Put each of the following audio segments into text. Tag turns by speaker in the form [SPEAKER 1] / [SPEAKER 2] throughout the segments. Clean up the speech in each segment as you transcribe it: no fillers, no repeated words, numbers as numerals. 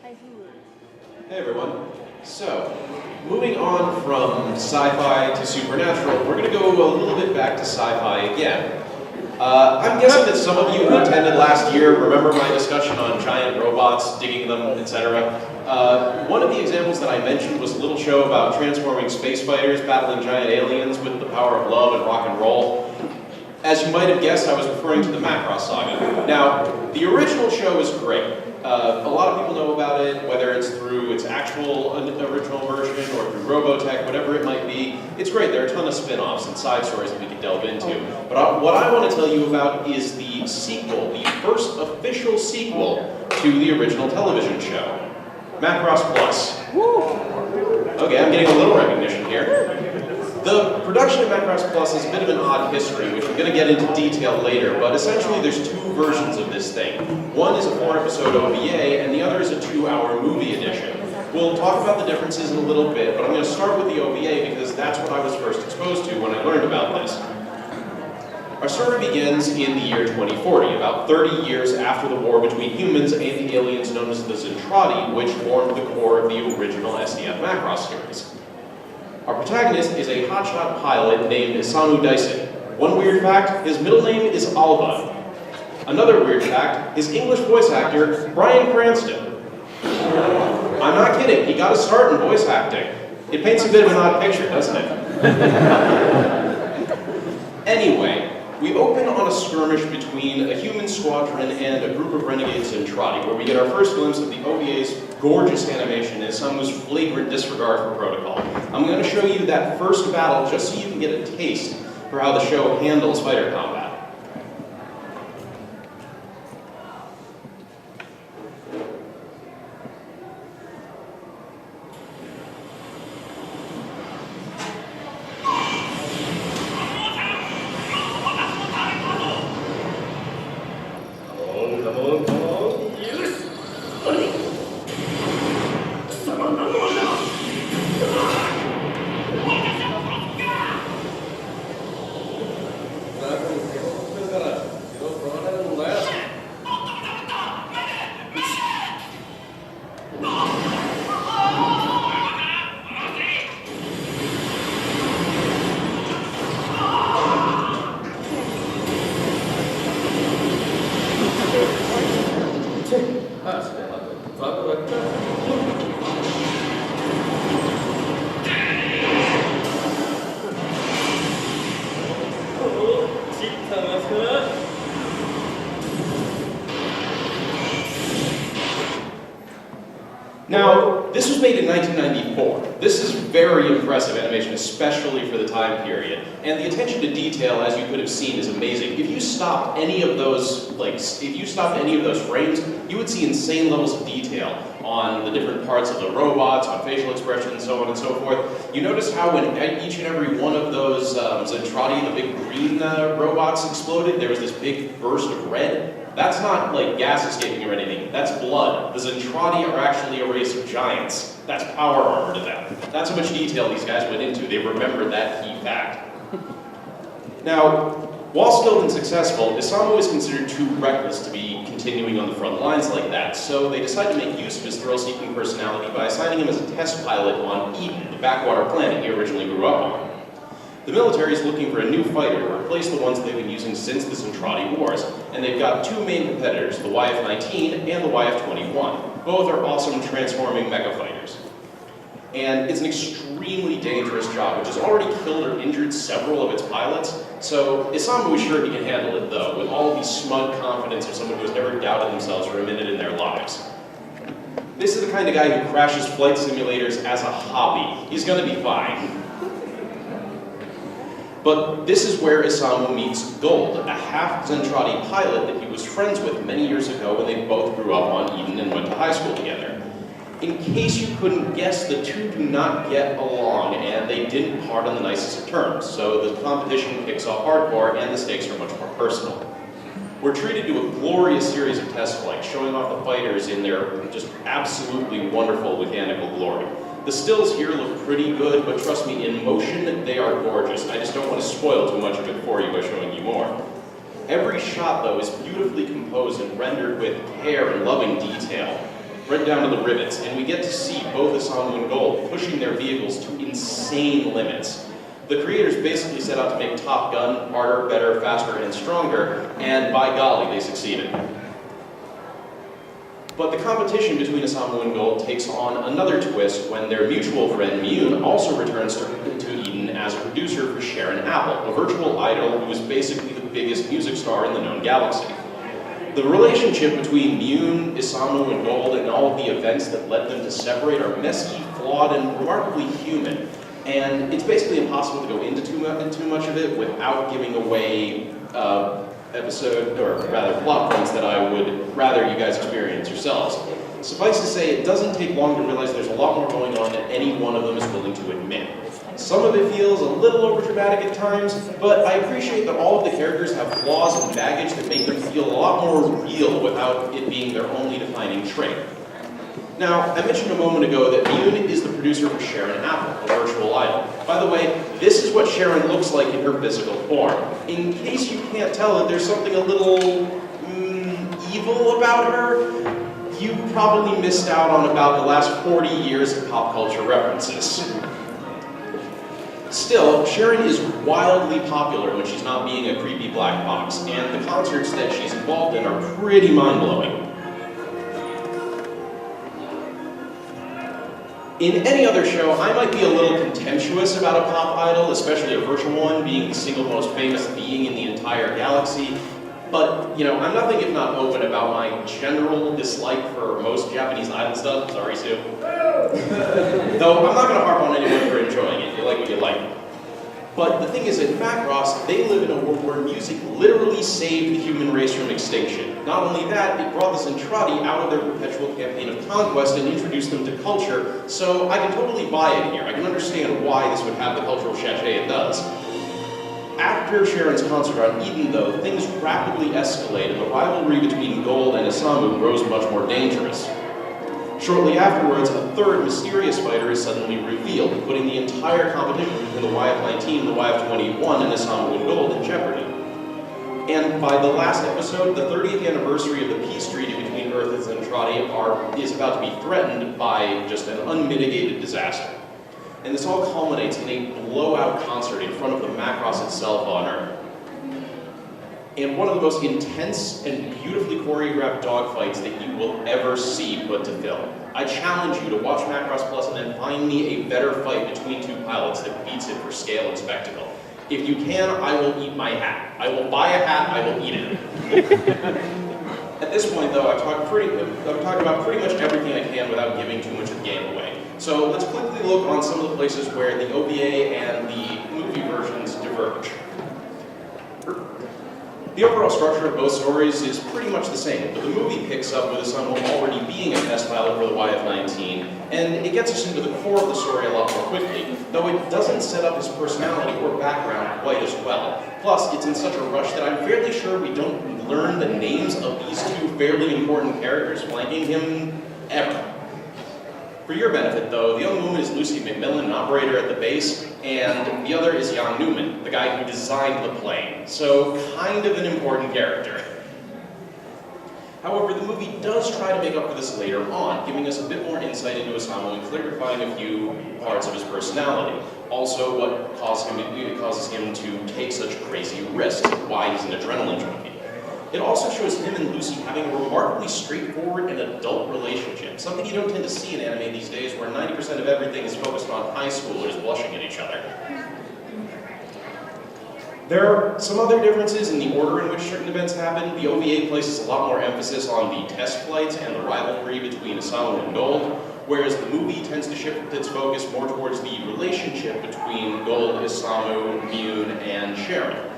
[SPEAKER 1] Hey everyone. So, moving on from sci-fi to supernatural, we're going to go a little bit back to sci-fi again. I'm guessing that some of you who attended last year remember my discussion on giant robots, digging them, etc. One of the examples that I mentioned was a little show about transforming space fighters battling giant aliens with the power of love and rock and roll. As you might have guessed, I was referring to the Macross saga. Now, the original show is great. A lot of people know about it, whether it's through its actual original version or through Robotech, whatever it might be. It's great. There are a ton of spin-offs and side stories that we could delve into. But what I want to tell you about is the sequel, the first official sequel to the original television show, Macross Plus. Okay, I'm getting a little recognition here. The production of Macross Plus is a bit of an odd history, which we're going to get into detail later, but essentially there's two versions of this thing. One is a 4-episode OVA, and the other is a 2-hour movie edition. We'll talk about the differences in a little bit, but I'm going to start with the OVA because that's what I was first exposed to when I learned about this. Our story begins in the year 2040, about 30 years after the war between humans and the aliens known as the Zentradi, which formed the core of the original SDF Macross series. Our protagonist is a hotshot pilot named Isamu Dyson. One weird fact, his middle name is Alba. Another weird fact, his English voice actor, Bryan Cranston. I'm not kidding, he got a start in voice acting. It paints a bit of an odd picture, doesn't it? Anyway, we open on a skirmish between a human squadron and a group of renegades Zentradi, where we get our first glimpse of the OVA's gorgeous animation and Isamu's flagrant disregard for protocol. I'm going to show you that first battle just so you can get a taste for how the show handles fighter combat. Now, this was made in 1994. This is very impressive animation, especially for the time period. And the attention to detail, as you could have seen, is amazing. If you stopped any of those, frames, you would see insane levels of detail on the different parts of the robots, on facial expressions, so on and so forth. You notice how when each and every one of those Zentradi, the big green robots exploded, there was this big burst of red? That's not like gas escaping or anything, that's blood. The Zentradi are actually a race of giants. That's power armor to them. That's how much detail these guys went into. They remembered that key fact. Now, while skilled and successful, Isamu is considered too reckless to be continuing on the front lines like that, so they decide to make use of his thrill-seeking personality by assigning him as a test pilot on Eden, the backwater planet he originally grew up on. The military is looking for a new fighter to replace the ones they've been using since the Zentradi Wars, and they've got two main competitors, the YF-19 and the YF-21. Both are awesome transforming mecha fighters. And it's an extremely dangerous job, which has already killed or injured several of its pilots, so Isamu is sure he can handle it though, with all of the smug confidence of someone who has never doubted themselves for a minute in their lives. This is the kind of guy who crashes flight simulators as a hobby. He's gonna be fine. But this is where Isamu meets Gold, a half-Zentradi pilot that he was friends with many years ago when they both grew up on Eden and went to high school together. In case you couldn't guess, the two do not get along, and they didn't part on the nicest of terms, so the competition kicks off hardcore, and the stakes are much more personal. We're treated to a glorious series of test flights, showing off the fighters in their just absolutely wonderful mechanical glory. The stills here look pretty good, but trust me, in motion, they are gorgeous. I just don't want to spoil too much of it for you by showing you more. Every shot, though, is beautifully composed and rendered with care and loving detail. right down to the rivets, and we get to see both Isamu and Gold pushing their vehicles to insane limits. The creators basically set out to make Top Gun harder, better, faster, and stronger, and by golly, they succeeded. But the competition between Isamu and Gold takes on another twist when their mutual friend Mune also returns to Eden as a producer for Sharon Apple, a virtual idol who is basically the biggest music star in the known galaxy. The relationship between Mune, Isamu, and Gold and all of the events that led them to separate are messy, flawed, and remarkably human. And it's basically impossible to go into too much of it without giving away episode, or rather plot points that I would rather you guys experience yourselves. Suffice to say, it doesn't take long to realize there's a lot more going on than any one of them is willing to admit. Some of it feels a little overdramatic at times, but I appreciate that all of the characters have flaws and baggage that make them feel a lot more real without it being their only defining trait. Now, I mentioned a moment ago that Mune is the producer for Sharon Apple, a virtual idol. By the way, this is what Sharon looks like in her physical form. In case you can't tell that there's something a little evil about her, you probably missed out on about the last 40 years of pop culture references. Still, Sharon is wildly popular when she's not being a creepy black box, and the concerts that she's involved in are pretty mind-blowing. In any other show, I might be a little contemptuous about a pop idol, especially a virtual one, being the single most famous being in the entire galaxy. But, you know, I'm nothing if not open about my general dislike for most Japanese idol stuff. Sorry, Sue. Though I'm not going to harp on anyone for enjoying it. You like what you like. But the thing is, at Macross, they live in a world where music literally saved the human race from extinction. Not only that, it brought the Zentradi out of their perpetual campaign of conquest and introduced them to culture, so I can totally buy it here. I can understand why this would have the cultural cachet it does. After Sharon's concert on Eden, though, things rapidly escalate, and the rivalry between Gold and Isamu grows much more dangerous. Shortly afterwards, a third mysterious fighter is suddenly revealed, putting the entire competition between the YF-19 and the YF-21 and Isamu and Gold in jeopardy. And by the last episode, the 30th anniversary of the peace treaty between Earth and Zentradi is about to be threatened by just an unmitigated disaster. And this all culminates in a blowout concert in front of the Macross itself on Earth. And one of the most intense and beautifully choreographed dogfights that you will ever see put to film. I challenge you to watch Macross Plus and then find me a better fight between two pilots that beats it for scale and spectacle. If you can, I will eat my hat. I will buy a hat, I will eat it. At this point, though, I've talked about pretty much everything I can without giving too much of the game away. So let's quickly look on some of the places where the OVA and the movie versions diverge. The overall structure of both stories is pretty much the same, but the movie picks up with Isamu already being a test pilot for the YF-19, and it gets us into the core of the story a lot more quickly, though it doesn't set up his personality or background quite as well. Plus, it's in such a rush that I'm fairly sure we don't learn the names of these two fairly important characters flanking him ever. For your benefit, though, the young woman is Lucy McMillan, an operator at the base, and the other is Jan Newman, the guy who designed the plane, so kind of an important character. However, the movie does try to make up for this later on, giving us a bit more insight into Isamu and clarifying a few parts of his personality. Also, what causes him to take such crazy risks, why he's an adrenaline junkie. It also shows him and Lucy having a remarkably straightforward and adult relationship, something you don't tend to see in anime these days where 90% of everything is focused on high schoolers blushing at each other. There are some other differences in the order in which certain events happen. The OVA places a lot more emphasis on the test flights and the rivalry between Isamu and Gold, whereas the movie tends to shift its focus more towards the relationship between Gold, Isamu, Mune, and Sharon.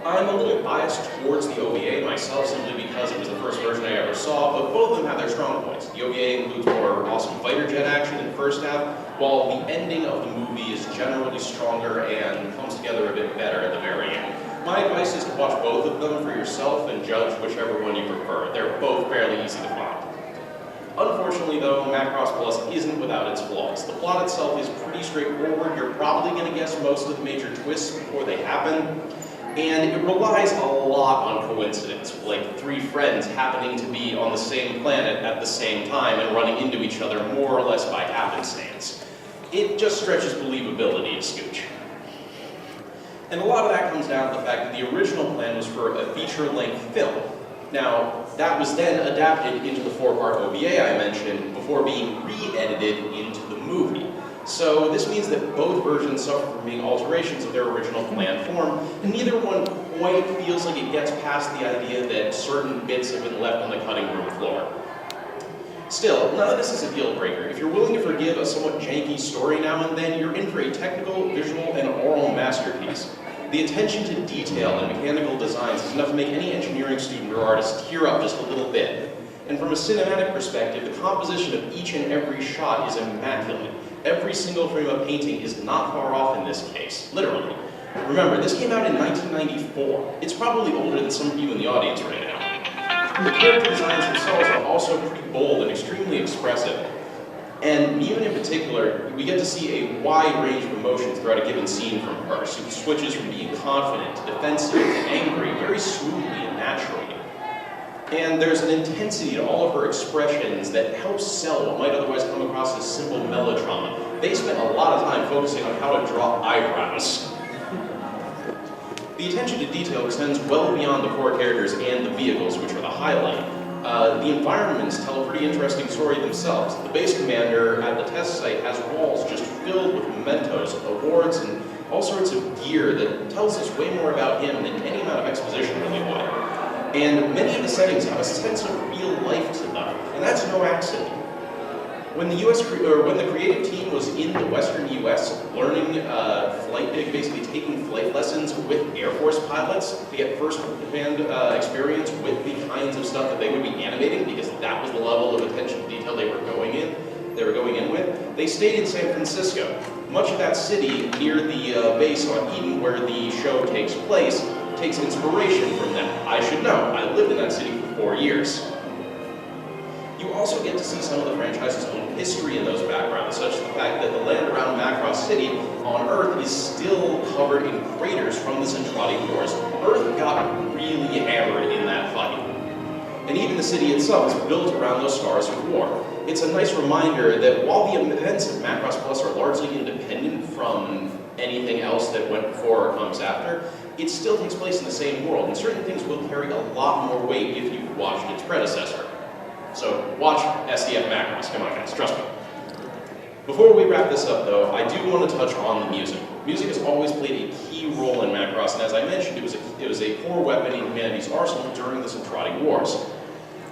[SPEAKER 1] I'm a little biased towards the OVA myself simply because it was the first version I ever saw, but both of them have their strong points. The OVA includes more awesome fighter jet action in the first half, while the ending of the movie is generally stronger and comes together a bit better at the very end. My advice is to watch both of them for yourself and judge whichever one you prefer. They're both fairly easy to find. Unfortunately, though, Macross Plus isn't without its flaws. The plot itself is pretty straightforward. You're probably going to guess most of the major twists before they happen. And it relies a lot on coincidence, like 3 friends happening to be on the same planet at the same time and running into each other more or less by happenstance. It just stretches believability a scooch. And a lot of that comes down to the fact that the original plan was for a feature-length film. Now, that was then adapted into the 4-part OVA I mentioned before being re-edited into the movie. So this means that both versions suffer from being alterations of their original planned form, and neither one quite feels like it gets past the idea that certain bits have been left on the cutting room floor. Still, none of this is a deal breaker. If you're willing to forgive a somewhat janky story now and then, you're in for a technical, visual, and oral masterpiece. The attention to detail and mechanical designs is enough to make any engineering student or artist tear up just a little bit. And from a cinematic perspective, the composition of each and every shot is immaculate. Every single frame of painting is not far off in this case, literally. Remember, this came out in 1994. It's probably older than some of you in the audience right now. The character designs themselves are also pretty bold and extremely expressive. And Mune in particular, we get to see a wide range of emotions throughout a given scene from her. She switches from being confident to defensive to angry very smoothly and naturally. And there's an intensity to all of her expressions that helps sell what might otherwise come across as simple melodrama. They spent a lot of time focusing on how to draw eyebrows. The attention to detail extends well beyond the core characters and the vehicles, which are the highlight. The environments tell a pretty interesting story themselves. The base commander at the test site has walls just filled with mementos, awards, and all sorts of gear that tells us way more about him than any amount of exposition really would. And many of the settings have a sense of real life to them, and that's no accident. When the creative team was in the Western U.S. learning basically taking flight lessons with Air Force pilots to get first-hand experience with the kinds of stuff that they would be animating, because that was the level of attention to detail they were going in with, they stayed in San Francisco. Much of that city near the base on Eden, where the show takes place, takes inspiration from that. I should know. I lived in that city for 4 years. You also get to see some of the franchise's own history in those backgrounds, such as the fact that the land around Macross City on Earth is still covered in craters from the Centrati Wars. Earth got really hammered in that fight. And even the city itself is built around those scars of war. It's a nice reminder that while the events of Macross Plus are largely independent from anything else that went before or comes after, it still takes place in the same world, and certain things will carry a lot more weight if you've watched its predecessor. So watch SDF Macross, come on guys, trust me. Before we wrap this up though, I do want to touch on the music. Music has always played a key role in Macross, and as I mentioned, it was a core weapon in humanity's arsenal during the Centrati Wars.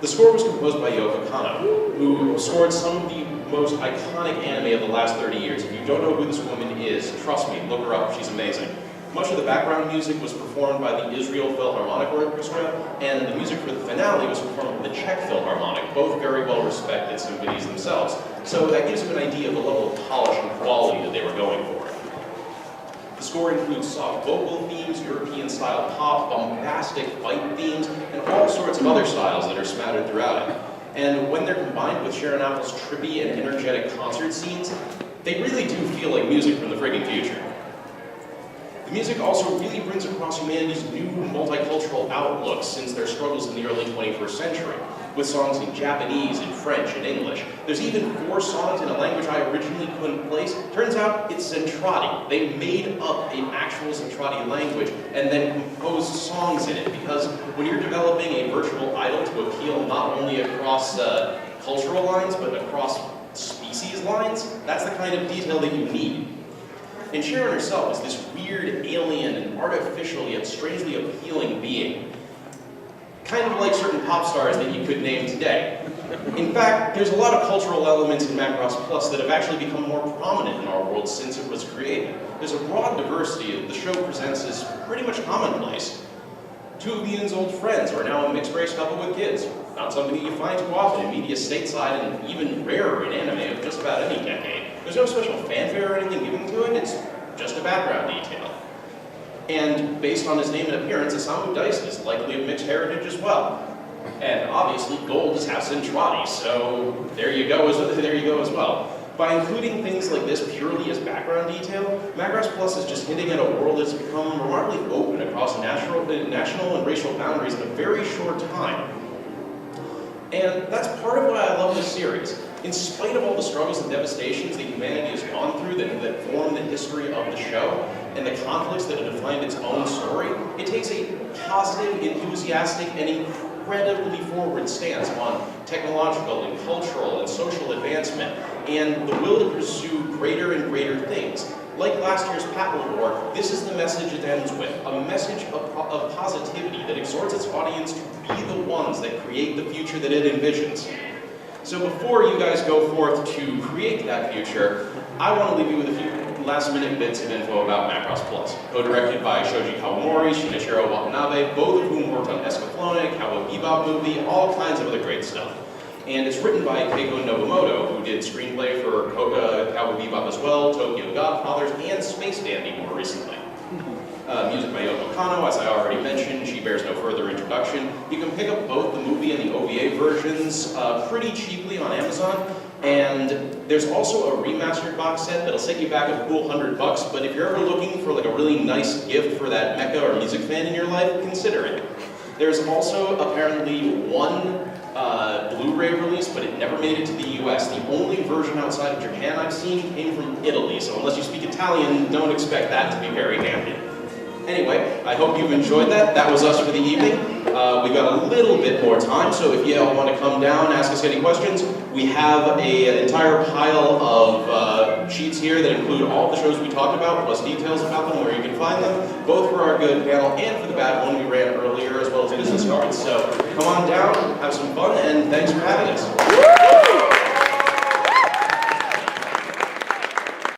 [SPEAKER 1] The score was composed by Yoko Kanno, who scored some of the most iconic anime of the last 30 years. If you don't know who this woman is, trust me, look her up, she's amazing. Much of the background music was performed by the Israel Philharmonic Orchestra, and the music for the finale was performed by the Czech Philharmonic, both very well-respected symphonies themselves. So that gives you an idea of the level of polish and quality that they were going for. The score includes soft vocal themes, European-style pop, bombastic fight themes, and all sorts of other styles that are smattered throughout it. And when they're combined with Sharon Apple's trippy and energetic concert scenes, they really do feel like music from the friggin' future. The music also really brings across humanity's new multicultural outlook since their struggles in the early 21st century, with songs in Japanese, in French, and English. There's even 4 songs in a language I originally couldn't place. Turns out it's Centrati. They made up an actual Centrati language and then composed songs in it, because when you're developing a virtual idol to appeal not only across cultural lines, but across species lines, that's the kind of detail that you need. And Sharon herself is this weird, alien, and artificial yet strangely appealing being. Kind of like certain pop stars that you could name today. In fact, there's a lot of cultural elements in Macross Plus that have actually become more prominent in our world since it was created. There's a broad diversity that the show presents as pretty much commonplace. 2 of Ian's old friends are now a mixed-race couple with kids. Not something that you find too often in media stateside, and even rarer in anime of just about any decade. There's no special fanfare or anything given to it, it's just a background detail. And based on his name and appearance, Isamu Dice is likely of mixed heritage as well. And obviously, gold is half Centrati, so there you go as well. By including things like this purely as background detail, Macross Plus is just hinting at a world that's become remarkably open across national and racial boundaries in a very short time. And that's part of why I love this series. In spite of all the struggles and devastations that humanity has gone through that form the history of the show, and the conflicts that have defined its own story, it takes a positive, enthusiastic, and incredibly forward stance on technological and cultural and social advancement, and the will to pursue greater and greater things. Like last year's Patent War, this is the message it ends with, a message of positivity that exhorts its audience to be the ones that create the future that it envisions. So before you guys go forth to create that future, I want to leave you with a few last-minute bits of info about Macross Plus. Co-directed by Shoji Kawamori, Shinichiro Watanabe, both of whom worked on Escaflowne, Cowboy Bebop movie, all kinds of other great stuff. And it's written by Keiko Nobumoto, who did screenplay for Cowboy Bebop as well, Tokyo Godfathers, and Space Dandy more recently. Music by Yoko Kanno, as I already mentioned, she bears no further introduction. You can pick up both the movie and the OVA versions pretty cheaply on Amazon, and there's also a remastered box set that'll set you back a cool $100, but if you're ever looking for like a really nice gift for that mecha or music fan in your life, consider it. There's also apparently one Blu-ray release, but it never made it to the US. The only version outside of Japan I've seen came from Italy, so unless you speak Italian, don't expect that to be very handy. Anyway, I hope you've enjoyed that. That was us for the evening. We've got a little bit more time, so if you all want to come down, ask us any questions, we have an entire pile of sheets here that include all the shows we talked about, plus details about them, where you can find them, both for our good panel and for the bad one we ran earlier, as well as business cards. So come on down, have some fun, and thanks for having us.